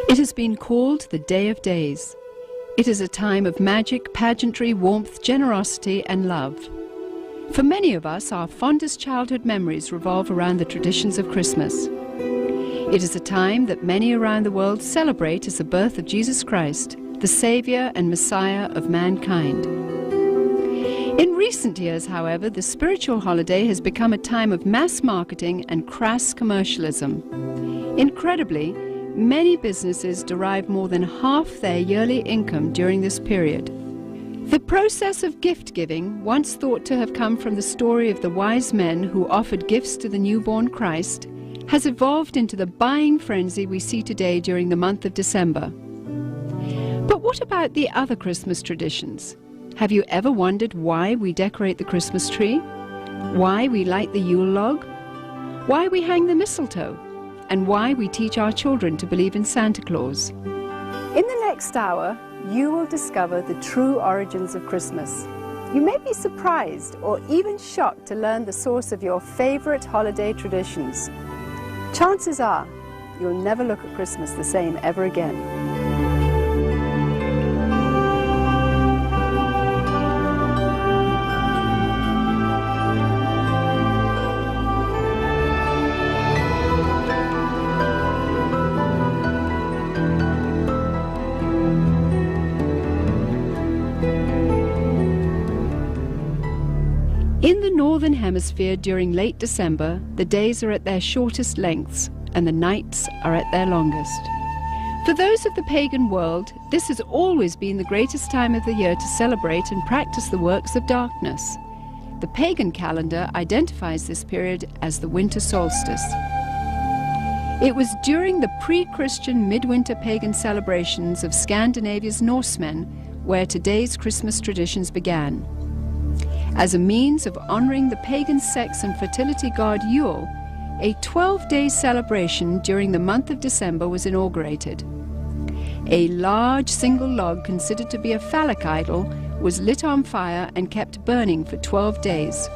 It has been called the Day of Days. It is a time of magic, pageantry, warmth, generosity, and love. For many of us, our fondest childhood memories revolve around the traditions of Christmas. It is a time that many around the world celebrate as the birth of Jesus Christ, the Savior and Messiah of mankind. In recent years, however, the spiritual holiday has become a time of mass marketing and crass commercialism. Incredibly, many businesses derive more than half their yearly income during this period. The process of gift-giving, once thought to have come from the story of the wise men who offered gifts to the newborn Christ, has evolved into the buying frenzy we see today during the month of December. But what about the other Christmas traditions? Have you ever wondered why we decorate the Christmas tree? Why we light the Yule log? Why we hang the mistletoe? And why we teach our children to believe in Santa Claus? In the next hour, you will discover the true origins of Christmas. You may be surprised or even shocked to learn the source of your favorite holiday traditions. Chances are, you'll never look at Christmas the same ever again. In the Northern Hemisphere during late December, the days are at their shortest lengths and the nights are at their longest. For those of the pagan world, this has always been the greatest time of the year to celebrate and practice the works of darkness. The pagan calendar identifies this period as the winter solstice. It was during the pre-Christian midwinter pagan celebrations of Scandinavia's Norsemen where today's Christmas traditions began. As a means of honoring the pagan sex and fertility god Yule, a 12-day celebration during the month of December was inaugurated. A large single log considered to be a phallic idol was lit on fire and kept burning for 12 days.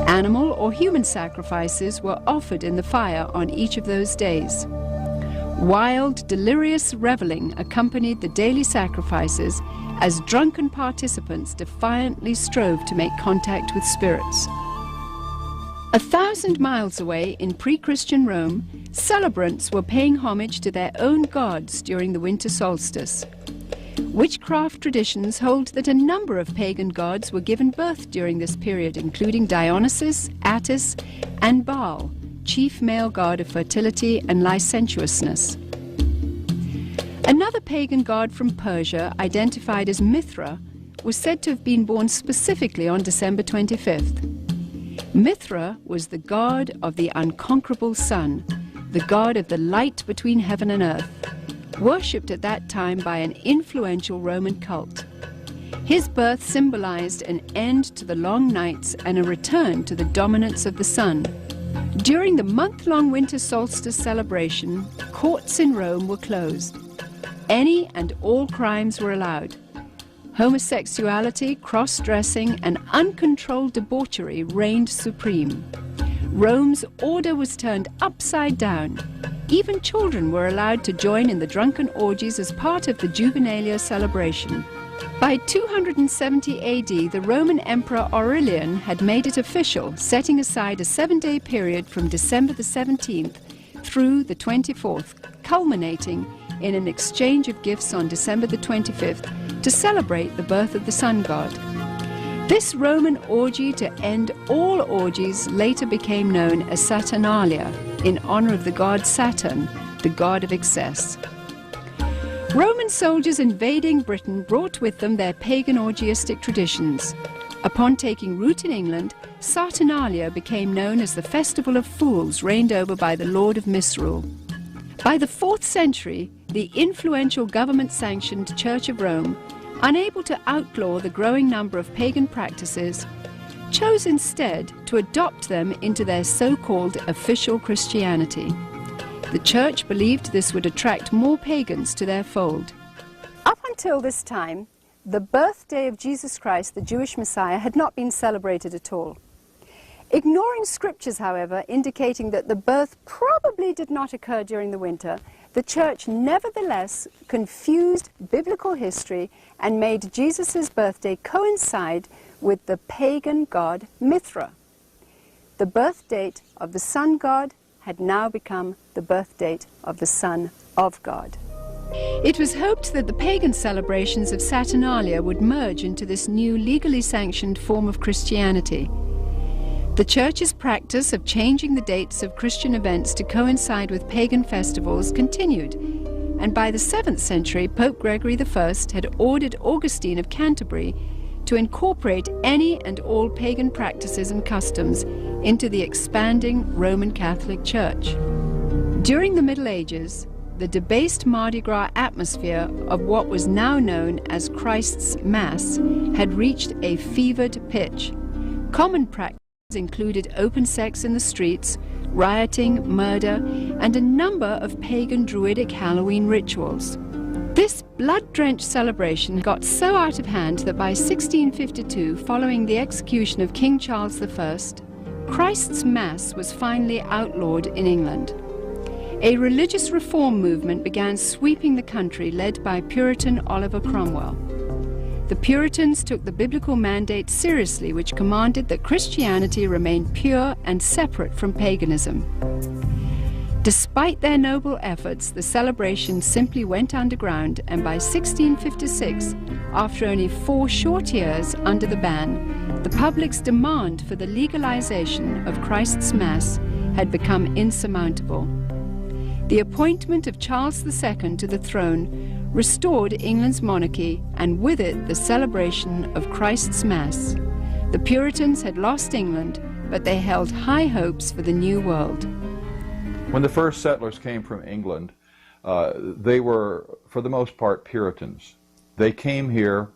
Animal or human sacrifices were offered in the fire on each of those days. Wild, delirious reveling accompanied the daily sacrifices as drunken participants defiantly strove to make contact with spirits. 1,000 miles away in pre-Christian Rome, celebrants were paying homage to their own gods during the winter solstice. Witchcraft traditions hold that a number of pagan gods were given birth during this period, including Dionysus, Attis, and Baal, chief male god of fertility and licentiousness. Another pagan god from Persia, identified as Mithra, was said to have been born specifically on December 25th. Mithra was the god of the unconquerable sun, the god of the light between heaven and earth, worshipped at that time by an influential Roman cult. His birth symbolized an end to the long nights and a return to the dominance of the sun. During the month-long winter solstice celebration, courts in Rome were closed. Any and all crimes were allowed. Homosexuality, cross-dressing, and uncontrolled debauchery reigned supreme. Rome's order was turned upside down. Even children were allowed to join in the drunken orgies as part of the Juvenalia celebration. By 270 AD, the Roman Emperor Aurelian had made it official, setting aside a 7-day period from December the 17th through the 24th, culminating in an exchange of gifts on December the 25th to celebrate the birth of the sun god. This Roman orgy to end all orgies later became known as Saturnalia, in honor of the god Saturn, the god of excess. Roman soldiers invading Britain brought with them their pagan orgiastic traditions. Upon taking root in England, Saturnalia became known as the Festival of Fools, reigned over by the Lord of Misrule. By the 4th century, the influential government-sanctioned Church of Rome, unable to outlaw the growing number of pagan practices, chose instead to adopt them into their so-called official Christianity. The Church believed this would attract more pagans to their fold. Up until this time, the birthday of Jesus Christ, the Jewish Messiah, had not been celebrated at all. Ignoring scriptures, however, indicating that the birth probably did not occur during the winter, the church nevertheless confused biblical history and made Jesus' birthday coincide with the pagan god Mithra. The birth date of the sun god had now become the birth date of the Son of God. It was hoped that the pagan celebrations of Saturnalia would merge into this new legally sanctioned form of Christianity. The Church's practice of changing the dates of Christian events to coincide with pagan festivals continued, and by the 7th century, Pope Gregory I had ordered Augustine of Canterbury to incorporate any and all pagan practices and customs into the expanding Roman Catholic Church. During the Middle Ages, the debased Mardi Gras atmosphere of what was now known as Christ's Mass had reached a fevered pitch. Common practices included open sex in the streets, rioting, murder, and a number of pagan druidic Halloween rituals. This blood-drenched celebration got so out of hand that by 1652, following the execution of King Charles I, Christ's Mass was finally outlawed in England. A religious reform movement began sweeping the country, led by Puritan Oliver Cromwell. The Puritans took the biblical mandate seriously, which commanded that Christianity remain pure and separate from paganism. Despite their noble efforts, the celebration simply went underground, and by 1656, after only 4 short years under the ban, the public's demand for the legalization of Christ's Mass had become insurmountable. The appointment of Charles II to the throne restored England's monarchy, and with it the celebration of Christ's Mass. The Puritans had lost England, but they held high hopes for the new world. When the first settlers came from England, they were, for the most part, Puritans. They came here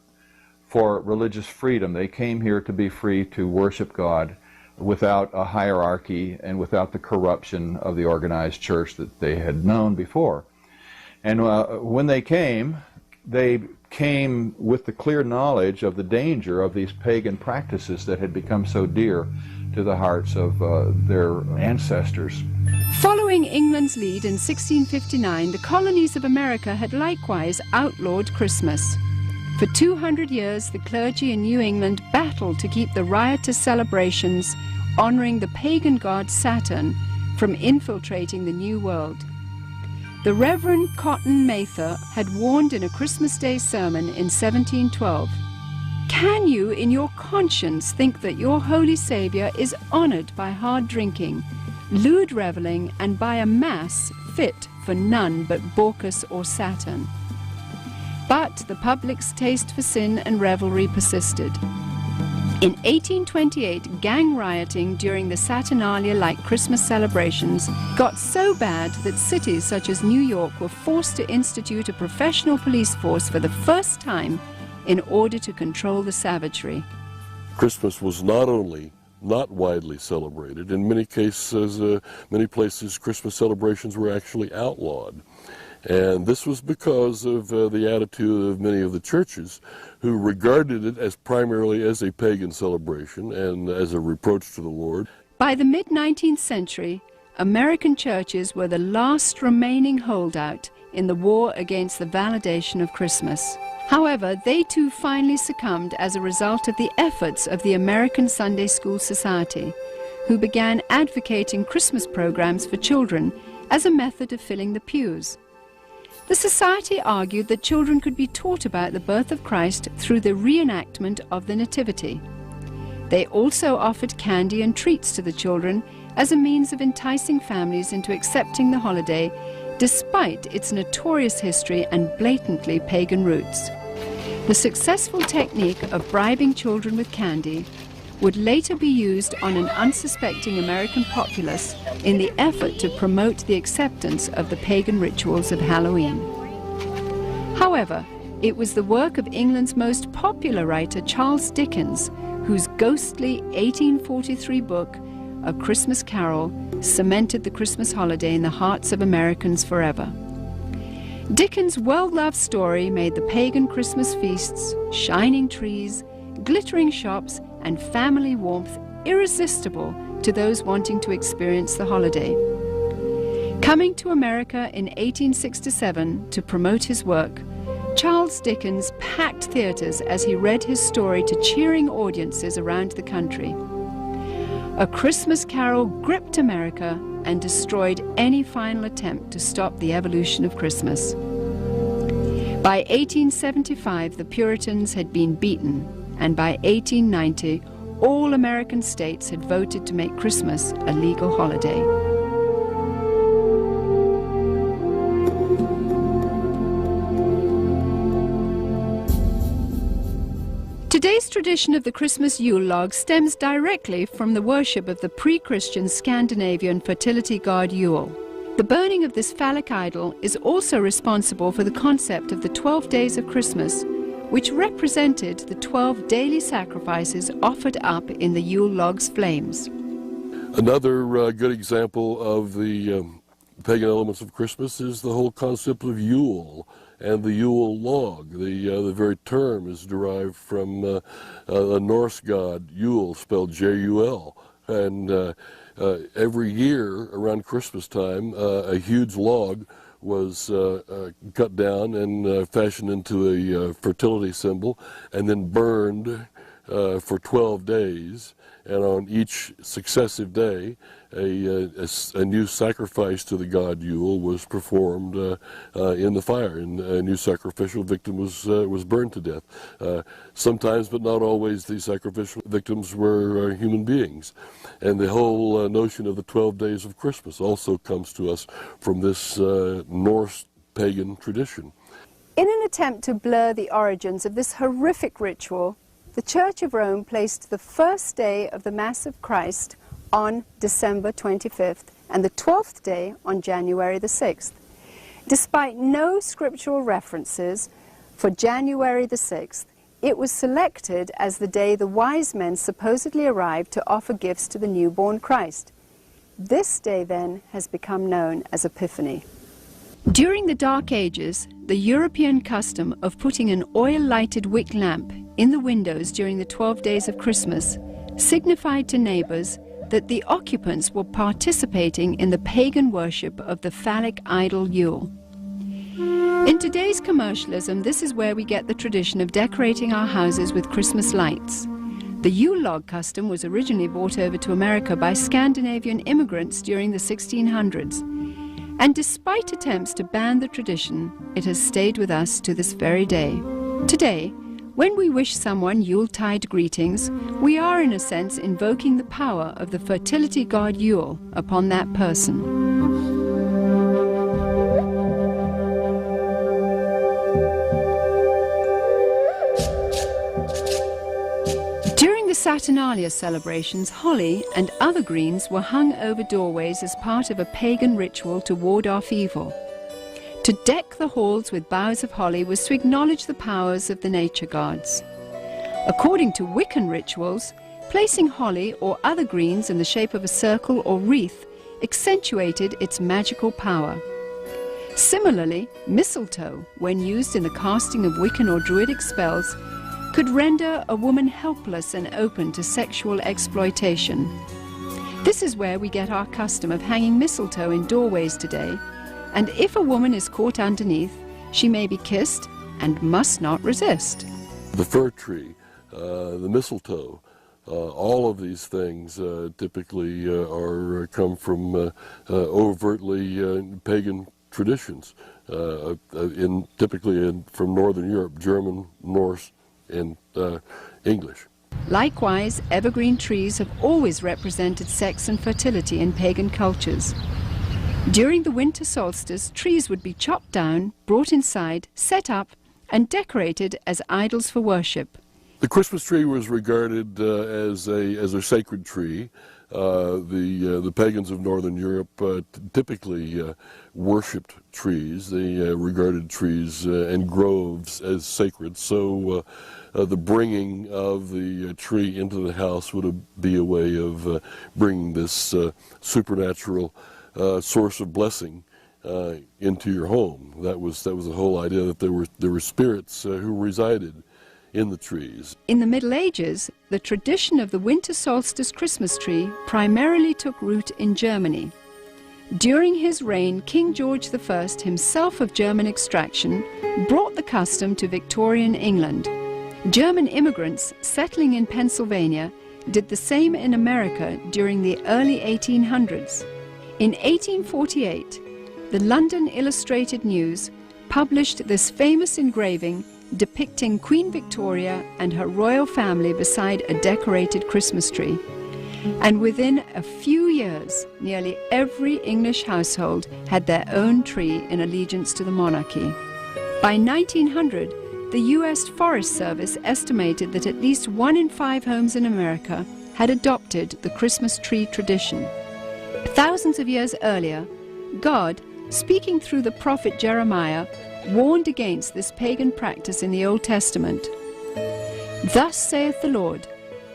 for religious freedom. They came here to be free to worship God without a hierarchy and without the corruption of the organized church that they had known before. And when they came with the clear knowledge of the danger of these pagan practices that had become so dear to the hearts of their ancestors. Following England's lead in 1659, the colonies of America had likewise outlawed Christmas. For 200 years, the clergy in New England battled to keep the riotous celebrations honoring the pagan god Saturn from infiltrating the New World. The Reverend Cotton Mather had warned in a Christmas Day sermon in 1712, "Can you in your conscience think that your Holy Saviour is honoured by hard drinking, lewd revelling, and by a mass fit for none but Bacchus or Saturn?" But the public's taste for sin and revelry persisted. In 1828, gang rioting during the Saturnalia-like Christmas celebrations got so bad that cities such as New York were forced to institute a professional police force for the first time in order to control the savagery. Christmas was not only not widely celebrated, in many cases, many places, Christmas celebrations were actually outlawed. And this was because of the attitude of many of the churches who regarded it as primarily as a pagan celebration and as a reproach to the Lord. By the mid-19th century, American churches were the last remaining holdout in the war against the validation of Christmas. However, they too finally succumbed as a result of the efforts of the American Sunday School Society, who began advocating Christmas programs for children as a method of filling the pews. The Society argued that children could be taught about the birth of Christ through the reenactment of the Nativity. They also offered candy and treats to the children as a means of enticing families into accepting the holiday, despite its notorious history and blatantly pagan roots. The successful technique of bribing children with candy would later be used on an unsuspecting American populace in the effort to promote the acceptance of the pagan rituals of Halloween. However, it was the work of England's most popular writer, Charles Dickens, whose ghostly 1843 book, A Christmas Carol, cemented the Christmas holiday in the hearts of Americans forever. Dickens' well-loved story made the pagan Christmas feasts, shining trees, glittering shops, and family warmth irresistible to those wanting to experience the holiday. Coming to America in 1867 to promote his work, Charles Dickens packed theaters as he read his story to cheering audiences around the country. A Christmas Carol gripped America and destroyed any final attempt to stop the evolution of Christmas. By 1875, the Puritans had been beaten, and by 1890, all American states had voted to make Christmas a legal holiday. Today's tradition of the Christmas Yule log stems directly from the worship of the pre-Christian Scandinavian fertility god Yule. The burning of this phallic idol is also responsible for the concept of the 12 days of Christmas, which represented the 12 daily sacrifices offered up in the Yule log's flames. Another good example of the pagan elements of Christmas is the whole concept of Yule and the Yule log. The very term is derived from a Norse god, Yule, spelled J-U-L. And every year around Christmas time, a huge log was cut down and fashioned into a fertility symbol and then burned for 12 days. And on each successive day, a new sacrifice to the god Yule was performed in the fire, and a new sacrificial victim was burned to death. Sometimes, but not always, these sacrificial victims were human beings. And the whole notion of the 12 days of Christmas also comes to us from this Norse pagan tradition. In an attempt to blur the origins of this horrific ritual, the Church of Rome placed the first day of the Mass of Christ on December 25th and the 12th day on January the 6th. Despite no scriptural references for January the 6th, it was selected as the day the wise men supposedly arrived to offer gifts to the newborn Christ. This day then has become known as Epiphany. During the Dark Ages, the European custom of putting an oil-lighted wick lamp in the windows during the 12 days of Christmas signified to neighbors that the occupants were participating in the pagan worship of the phallic idol Yule. In today's commercialism, this is where we get the tradition of decorating our houses with Christmas lights. The Yule log custom was originally brought over to America by Scandinavian immigrants during the 1600s. And despite attempts to ban the tradition, it has stayed with us to this very day. Today, when we wish someone Yuletide greetings, we are in a sense invoking the power of the fertility god Yule upon that person. During the Saturnalia celebrations, holly and other greens were hung over doorways as part of a pagan ritual to ward off evil. To deck the halls with boughs of holly was to acknowledge the powers of the nature gods. According to Wiccan rituals, placing holly or other greens in the shape of a circle or wreath accentuated its magical power. Similarly, mistletoe, when used in the casting of Wiccan or Druidic spells, could render a woman helpless and open to sexual exploitation. This is where we get our custom of hanging mistletoe in doorways today, and if a woman is caught underneath, she may be kissed and must not resist. The fir tree, the mistletoe, all of these things typically come from overtly pagan traditions, typically from Northern Europe, German, Norse, and English. Likewise, evergreen trees have always represented sex and fertility in pagan cultures. During the winter solstice, trees would be chopped down, brought inside, set up, and decorated as idols for worship. The Christmas tree was regarded as a sacred tree. The pagans of Northern Europe typically worshipped trees. They regarded trees and groves as sacred. So the bringing of the tree into the house would be a way of bringing this supernatural source of blessing into your home. That was the whole idea, that there were spirits who resided in the trees. In the Middle Ages, the tradition of the winter solstice Christmas tree primarily took root in Germany. During his reign, King George I, himself of German extraction, brought the custom to Victorian England. German immigrants settling in Pennsylvania did the same in America during the early 1800s. In 1848, the London Illustrated News published this famous engraving depicting Queen Victoria and her royal family beside a decorated Christmas tree. And within a few years, nearly every English household had their own tree in allegiance to the monarchy. By 1900, the U.S. Forest Service estimated that at least 1 in 5 homes in America had adopted the Christmas tree tradition. Thousands of years earlier, God, speaking through the prophet Jeremiah, warned against this pagan practice in the Old Testament. Thus saith the Lord,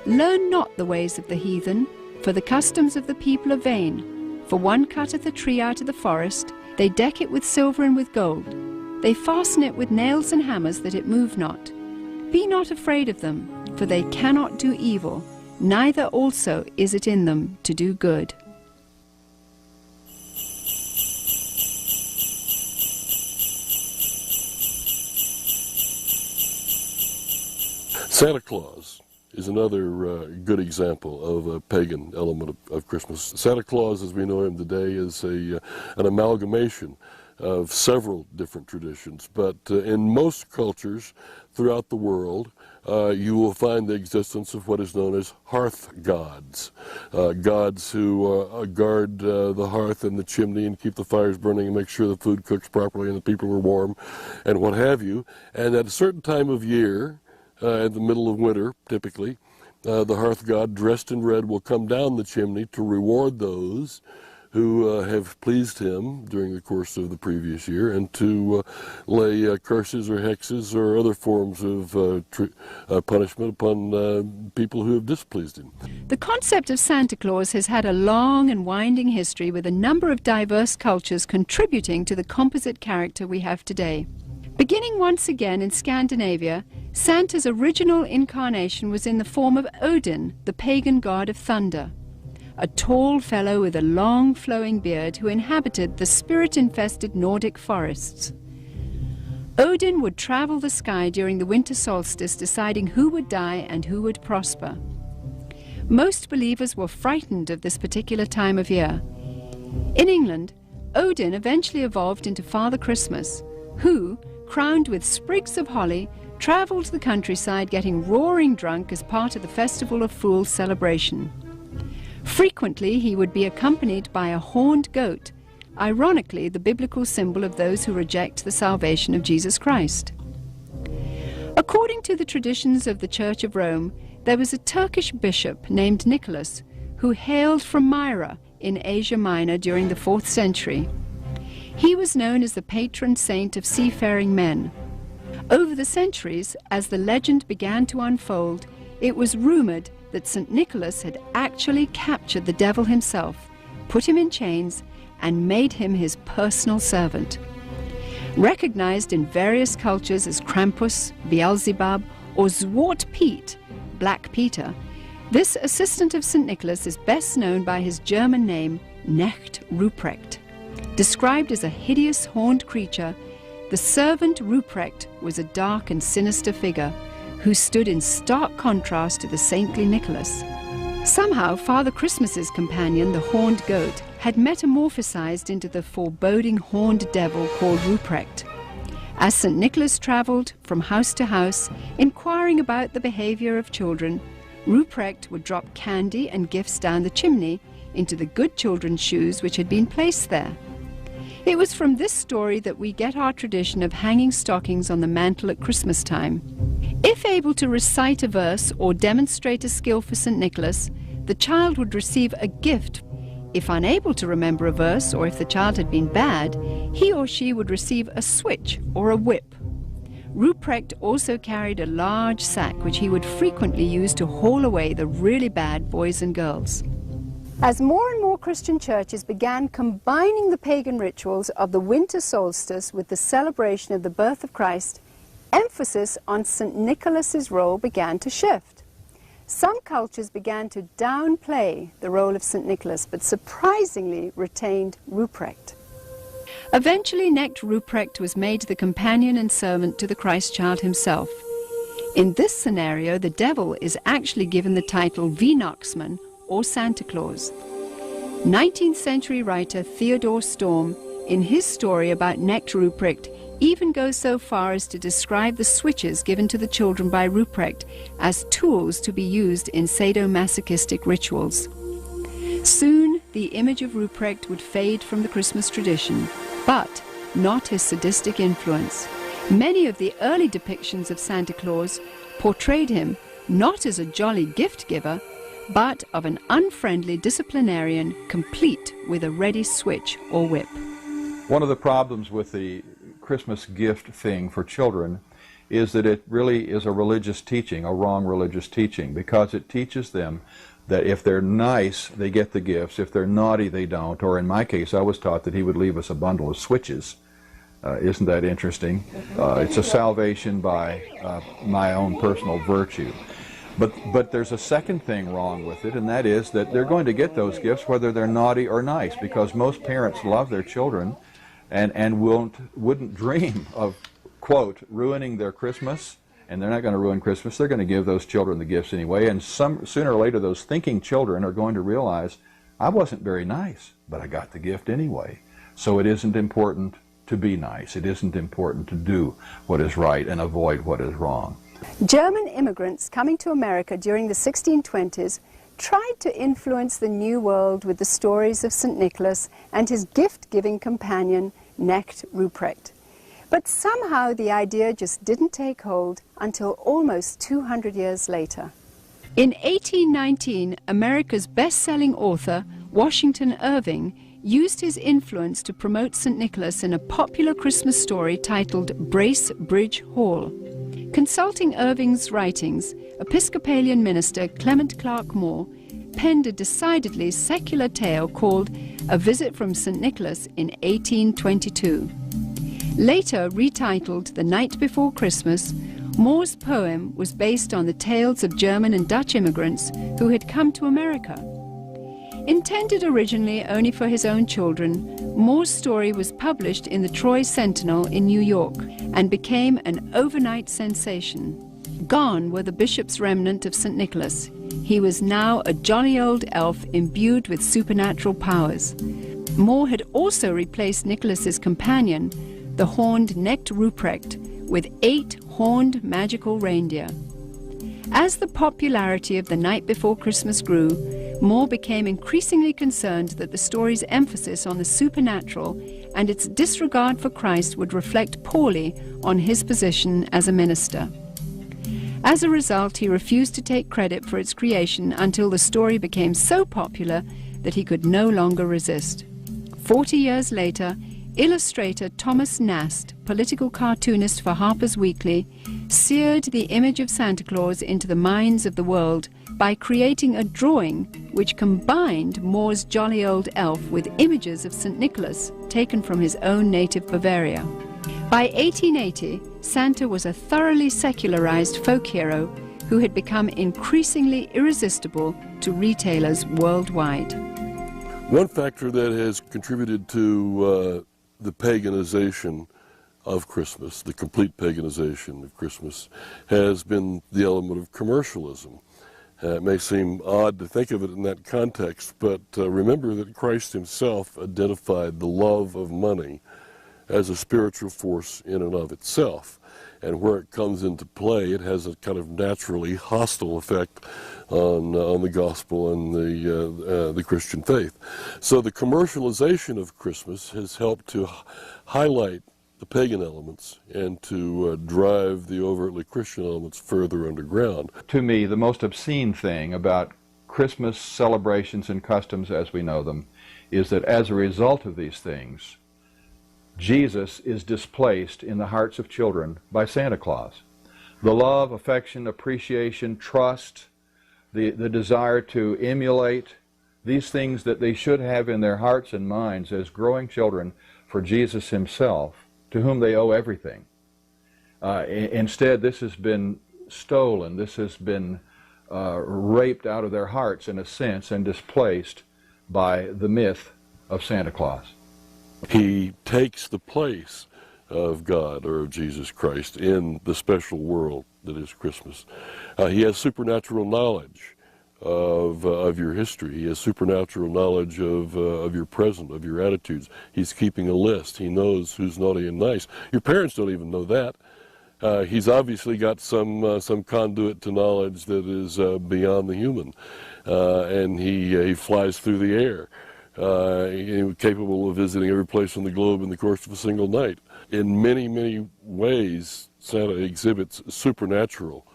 learn not the ways of the heathen, for the customs of the people are vain. For one cutteth a tree out of the forest, they deck it with silver and with gold. They fasten it with nails and hammers that it move not. Be not afraid of them, for they cannot do evil, neither also is it in them to do good. Santa Claus is another good example of a pagan element of Christmas. Santa Claus, as we know him today, is an amalgamation of several different traditions, but in most cultures throughout the world, you will find the existence of what is known as hearth gods, gods who guard the hearth and the chimney and keep the fires burning and make sure the food cooks properly and the people are warm and what have you. And at a certain time of year, in the middle of winter, typically, the hearth god dressed in red will come down the chimney to reward those who have pleased him during the course of the previous year and to lay curses or hexes or other forms of punishment upon people who have displeased him. The concept of Santa Claus has had a long and winding history, with a number of diverse cultures contributing to the composite character we have today. Beginning once again in Scandinavia, Santa's original incarnation was in the form of Odin, the pagan god of thunder, a tall fellow with a long flowing beard who inhabited the spirit-infested Nordic forests. Odin would travel the sky during the winter solstice, deciding who would die and who would prosper. Most believers were frightened of this particular time of year. In England, Odin eventually evolved into Father Christmas, who, crowned with sprigs of holly, traveled the countryside getting roaring drunk as part of the Festival of Fools celebration. Frequently, he would be accompanied by a horned goat, ironically the biblical symbol of those who reject the salvation of Jesus Christ. According to the traditions of the Church of Rome, there was a Turkish bishop named Nicholas who hailed from Myra in Asia Minor during the 4th century. He was known as the patron saint of seafaring men. Over the centuries, as the legend began to unfold, it was rumored that St. Nicholas had actually captured the devil himself, put him in chains, and made him his personal servant. Recognized in various cultures as Krampus, Beelzebub, or Zwart Piet, Black Peter, this assistant of St. Nicholas is best known by his German name, Knecht Ruprecht. Described as a hideous horned creature, the servant Ruprecht was a dark and sinister figure who stood in stark contrast to the saintly Nicholas. Somehow, Father Christmas's companion, the horned goat, had metamorphosized into the foreboding horned devil called Ruprecht. As St. Nicholas traveled from house to house, inquiring about the behavior of children, Ruprecht would drop candy and gifts down the chimney into the good children's shoes which had been placed there. It was from this story that we get our tradition of hanging stockings on the mantle at Christmas time. If able to recite a verse or demonstrate a skill for St. Nicholas, the child would receive a gift. If unable to remember a verse, or if the child had been bad, he or she would receive a switch or a whip. Ruprecht also carried a large sack which he would frequently use to haul away the really bad boys and girls. As more and more Christian churches began combining the pagan rituals of the winter solstice with the celebration of the birth of Christ, emphasis on St. Nicholas's role began to shift. Some cultures began to downplay the role of St. Nicholas, but surprisingly retained Ruprecht. Eventually, Knecht Ruprecht was made the companion and servant to the Christ child himself. In this scenario, the devil is actually given the title Weihnachtsmann, or Santa Claus. 19th century writer Theodor Storm, in his story about Knecht Ruprecht, even goes so far as to describe the switches given to the children by Ruprecht as tools to be used in sadomasochistic rituals. Soon, the image of Ruprecht would fade from the Christmas tradition, but not his sadistic influence. Many of the early depictions of Santa Claus portrayed him not as a jolly gift giver, but of an unfriendly disciplinarian complete with a ready switch or whip. One of the problems with the Christmas gift thing for children is that it really is a religious teaching, a wrong religious teaching, because it teaches them that if they're nice, they get the gifts. If they're naughty, they don't. Or in my case, I was taught that he would leave us a bundle of switches. Isn't that interesting? It's a salvation by my own personal virtue. But there's a second thing wrong with it, and that is that they're going to get those gifts whether they're naughty or nice, because most parents love their children and wouldn't dream of, quote, ruining their Christmas. And they're not going to ruin Christmas. They're going to give those children the gifts anyway. And sooner or later, those thinking children are going to realize, I wasn't very nice, but I got the gift anyway. So it isn't important to be nice. It isn't important to do what is right and avoid what is wrong. German immigrants coming to America during the 1620s tried to influence the New World with the stories of St. Nicholas and his gift-giving companion, Knecht Ruprecht. But somehow the idea just didn't take hold until almost 200 years later. In 1819, America's best-selling author, Washington Irving, used his influence to promote St. Nicholas in a popular Christmas story titled Bracebridge Hall. Consulting Irving's writings, Episcopalian minister Clement Clark Moore penned a decidedly secular tale called A Visit from St. Nicholas in 1822. Later retitled The Night Before Christmas, Moore's poem was based on the tales of German and Dutch immigrants who had come to America. Intended originally only for his own children, Moore's story was published in the Troy Sentinel in New York and became an overnight sensation. Gone were the bishop's remnant of St. Nicholas. He was now a jolly old elf imbued with supernatural powers. Moore had also replaced Nicholas's companion, the horned Knecht Ruprecht, with 8 horned magical reindeer. As the popularity of The Night Before Christmas grew, Moore became increasingly concerned that the story's emphasis on the supernatural and its disregard for Christ would reflect poorly on his position as a minister. As a result, he refused to take credit for its creation until the story became so popular that he could no longer resist. 40 years later, illustrator Thomas Nast, political cartoonist for Harper's Weekly, seared the image of Santa Claus into the minds of the world by creating a drawing which combined Moore's jolly old elf with images of St. Nicholas taken from his own native Bavaria. By 1880, Santa was a thoroughly secularized folk hero who had become increasingly irresistible to retailers worldwide. One factor that has contributed to the paganization of Christmas, the complete paganization of Christmas, has been the element of commercialism. It may seem odd to think of it in that context, but remember that Christ himself identified the love of money as a spiritual force in and of itself. And where it comes into play, it has a kind of naturally hostile effect on the gospel and the Christian faith. So the commercialization of Christmas has helped to highlight the pagan elements and to drive the overtly Christian elements further underground. To me, the most obscene thing about Christmas celebrations and customs as we know them is that as a result of these things, Jesus is displaced in the hearts of children by Santa Claus. The love, affection, appreciation, trust, the desire to emulate, these things that they should have in their hearts and minds as growing children for Jesus himself, to whom they owe everything. Instead, this has been stolen, this has been raped out of their hearts in a sense and displaced by the myth of Santa Claus. He takes the place of God or of Jesus Christ in the special world that is Christmas. He has supernatural knowledge of your history. He has supernatural knowledge of your present, of your attitudes. He's keeping a list. He knows who's naughty and nice. Your parents don't even know that. He's obviously got some conduit to knowledge that is beyond the human, and he flies through the air, capable of visiting every place on the globe in the course of a single night. In many, many ways, Santa exhibits supernatural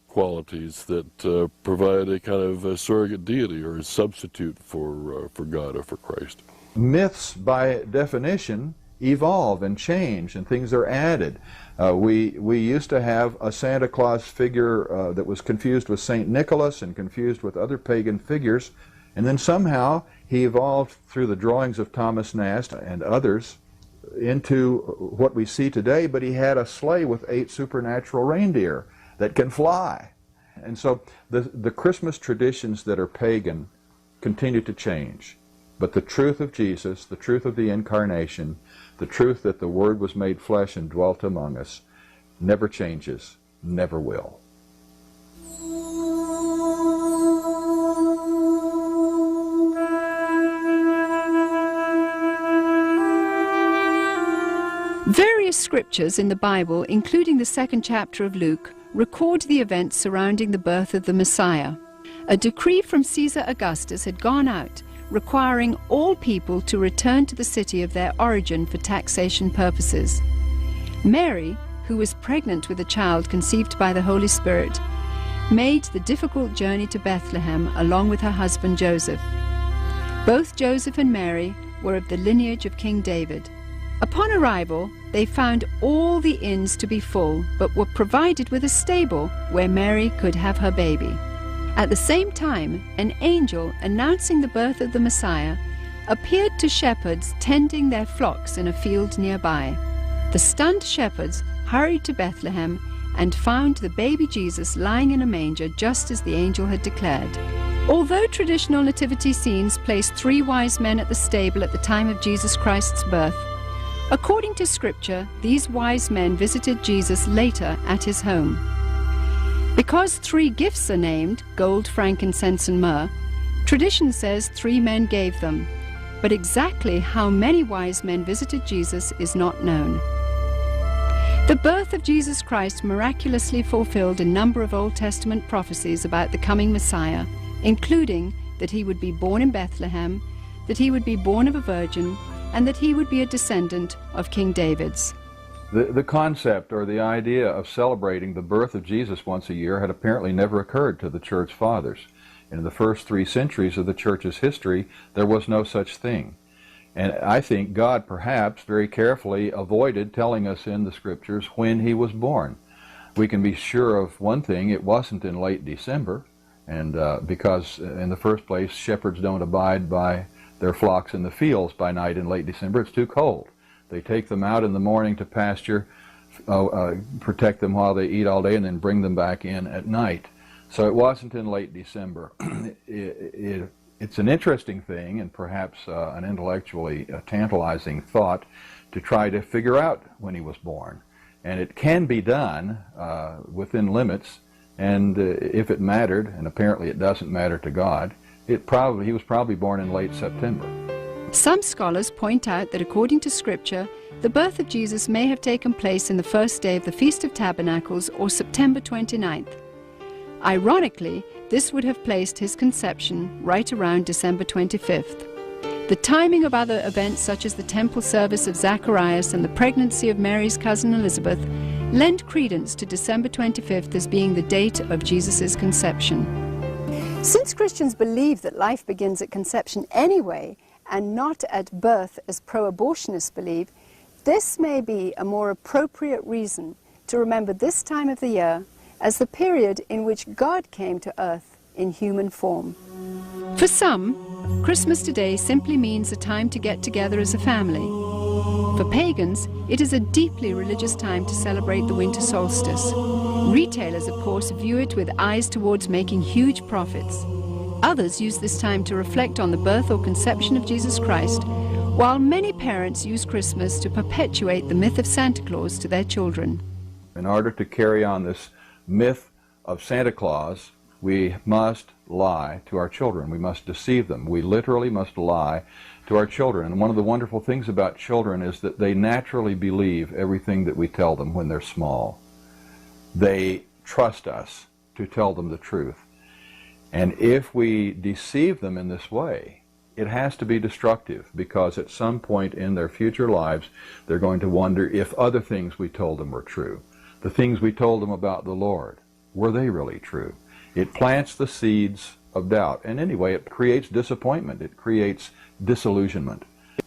qualities that provide a kind of a surrogate deity or a substitute for God or for Christ. Myths, by definition, evolve and change, and things are added. We used to have a Santa Claus figure that was confused with St. Nicholas and confused with other pagan figures, and then somehow he evolved through the drawings of Thomas Nast and others into what we see today, but he had a sleigh with 8 supernatural reindeer that can fly. And so the Christmas traditions that are pagan continue to change. But the truth of Jesus, the truth of the Incarnation, the truth that the Word was made flesh and dwelt among us, never changes, never will. Various scriptures in the Bible, including the 2nd chapter of Luke, record the events surrounding the birth of the Messiah. A decree from Caesar Augustus had gone out, requiring all people to return to the city of their origin for taxation purposes. Mary, who was pregnant with a child conceived by the Holy Spirit, made the difficult journey to Bethlehem along with her husband Joseph. Both Joseph and Mary were of the lineage of King David. Upon arrival, they found all the inns to be full, but were provided with a stable where Mary could have her baby. At the same time, an angel announcing the birth of the Messiah appeared to shepherds tending their flocks in a field nearby. The stunned shepherds hurried to Bethlehem and found the baby Jesus lying in a manger just as the angel had declared. Although traditional nativity scenes place 3 wise men at the stable at the time of Jesus Christ's birth, according to Scripture, these wise men visited Jesus later at his home. Because 3 gifts are named, gold, frankincense, and myrrh, tradition says 3 men gave them, but exactly how many wise men visited Jesus is not known. The birth of Jesus Christ miraculously fulfilled a number of Old Testament prophecies about the coming Messiah, including that he would be born in Bethlehem, that he would be born of a virgin, and that he would be a descendant of King David's. The concept or the idea of celebrating the birth of Jesus once a year had apparently never occurred to the Church Fathers. In the first 3 centuries of the Church's history, there was no such thing. And I think God perhaps very carefully avoided telling us in the Scriptures when he was born. We can be sure of one thing: it wasn't in late December, and because in the first place, shepherds don't abide by their flocks in the fields by night in late December. It's too cold. They take them out in the morning to pasture, protect them while they eat all day, and then bring them back in at night. So it wasn't in late December. It's an interesting thing, and perhaps an intellectually tantalizing thought, to try to figure out when he was born. And it can be done within limits, and if it mattered, and apparently it doesn't matter to God, he was probably born in late September. Some scholars point out that according to Scripture, the birth of Jesus may have taken place in the first day of the Feast of Tabernacles, or September 29th. Ironically, this would have placed his conception right around December 25th. The timing of other events such as the temple service of Zacharias and the pregnancy of Mary's cousin Elizabeth lend credence to December 25th as being the date of Jesus' conception. Since Christians believe that life begins at conception anyway, and not at birth as pro-abortionists believe, this may be a more appropriate reason to remember this time of the year as the period in which God came to earth in human form. For some, Christmas today simply means a time to get together as a family. For pagans, it is a deeply religious time to celebrate the winter solstice. Retailers, of course, view it with eyes towards making huge profits. Others use this time to reflect on the birth or conception of Jesus Christ, while many parents use Christmas to perpetuate the myth of Santa Claus to their children. In order to carry on this myth of Santa Claus, we must lie to our children. We must deceive them. We literally must lie to our children. And one of the wonderful things about children is that they naturally believe everything that we tell them when they're small. They trust us to tell them the truth. And if we deceive them in this way, it has to be destructive, because at some point in their future lives, they're going to wonder if other things we told them were true. The things we told them about the Lord, were they really true? It plants the seeds of doubt. And anyway, it creates disappointment. It creates disillusionment.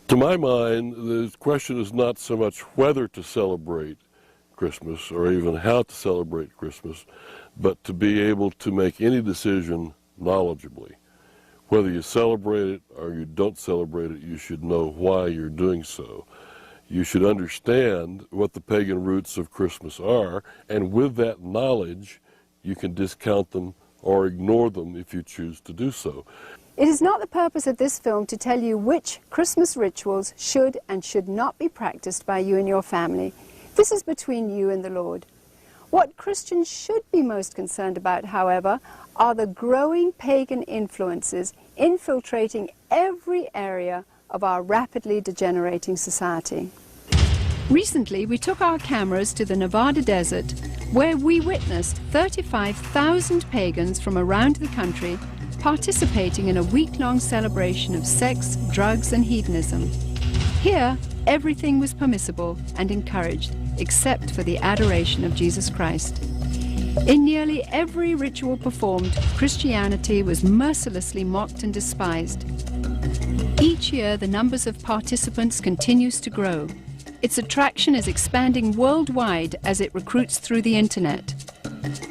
To my mind, the question is not so much whether to celebrate Christmas or even how to celebrate Christmas, but to be able to make any decision knowledgeably. Whether you celebrate it or you don't celebrate it, you should know why you're doing so. You should understand what the pagan roots of Christmas are, and with that knowledge, you can discount them or ignore them if you choose to do so. It is not the purpose of this film to tell you which Christmas rituals should and should not be practiced by you and your family. This is between you and the Lord. What Christians should be most concerned about, however, are the growing pagan influences infiltrating every area of our rapidly degenerating society. Recently, we took our cameras to the Nevada desert, where we witnessed 35,000 pagans from around the country participating in a week-long celebration of sex, drugs, and hedonism. Here, everything was permissible and encouraged, except for the adoration of Jesus Christ. In nearly every ritual performed, Christianity was mercilessly mocked and despised. Each year, the numbers of participants continues to grow. Its attraction is expanding worldwide as it recruits through the internet.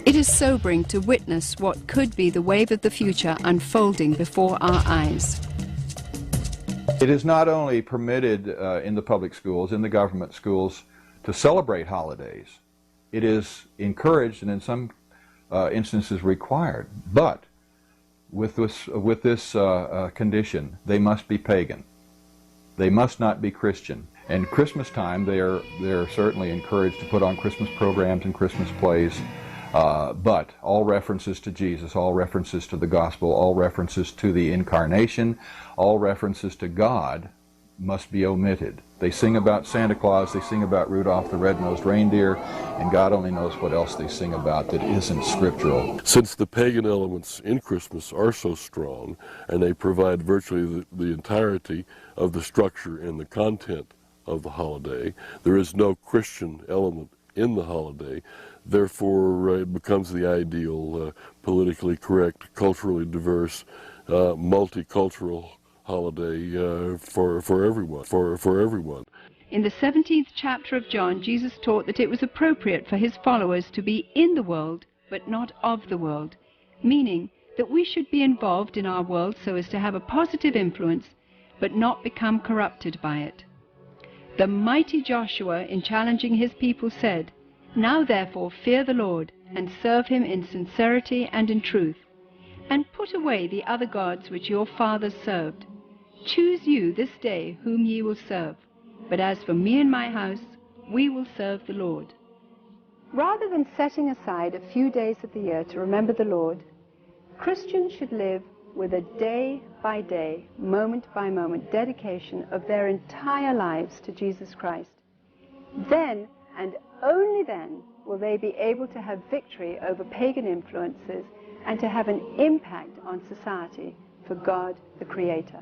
It is sobering to witness what could be the wave of the future unfolding before our eyes. It is not only permitted in the public schools, in the government schools, to celebrate holidays. It is encouraged and in some instances required. But with this condition, they must be pagan. They must not be Christian. And Christmas time, they are certainly encouraged to put on Christmas programs and Christmas plays. But all references to Jesus, all references to the gospel, all references to the incarnation, all references to God must be omitted. They sing about Santa Claus, they sing about Rudolph the Red-Nosed Reindeer, and God only knows what else they sing about that isn't scriptural. Since the pagan elements in Christmas are so strong, and they provide virtually the entirety of the structure and the content of the holiday, there is no Christian element in the holiday. Therefore, it becomes the ideal, politically correct, culturally diverse, multicultural holiday for everyone. In the 17th chapter of John, Jesus taught that it was appropriate for his followers to be in the world, but not of the world, meaning that we should be involved in our world so as to have a positive influence, but not become corrupted by it. The mighty Joshua, in challenging his people, said, "Now therefore fear the Lord, and serve him in sincerity and in truth, and put away the other gods which your fathers served. Choose you this day whom ye will serve, but as for me and my house, we will serve the Lord." Rather than setting aside a few days of the year to remember the Lord, Christians should live with a day-by-day, moment-by-moment dedication of their entire lives to Jesus Christ. Then, and only then, will they be able to have victory over pagan influences and to have an impact on society for God the Creator.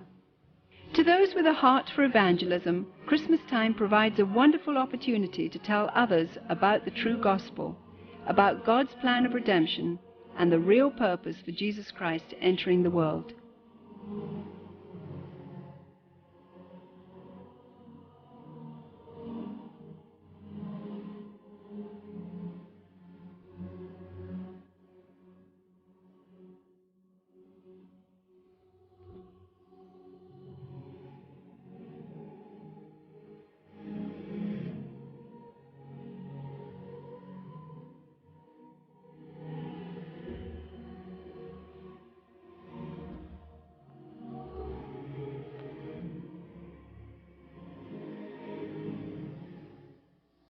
To those with a heart for evangelism, Christmas time provides a wonderful opportunity to tell others about the true gospel, about God's plan of redemption, and the real purpose for Jesus Christ entering the world.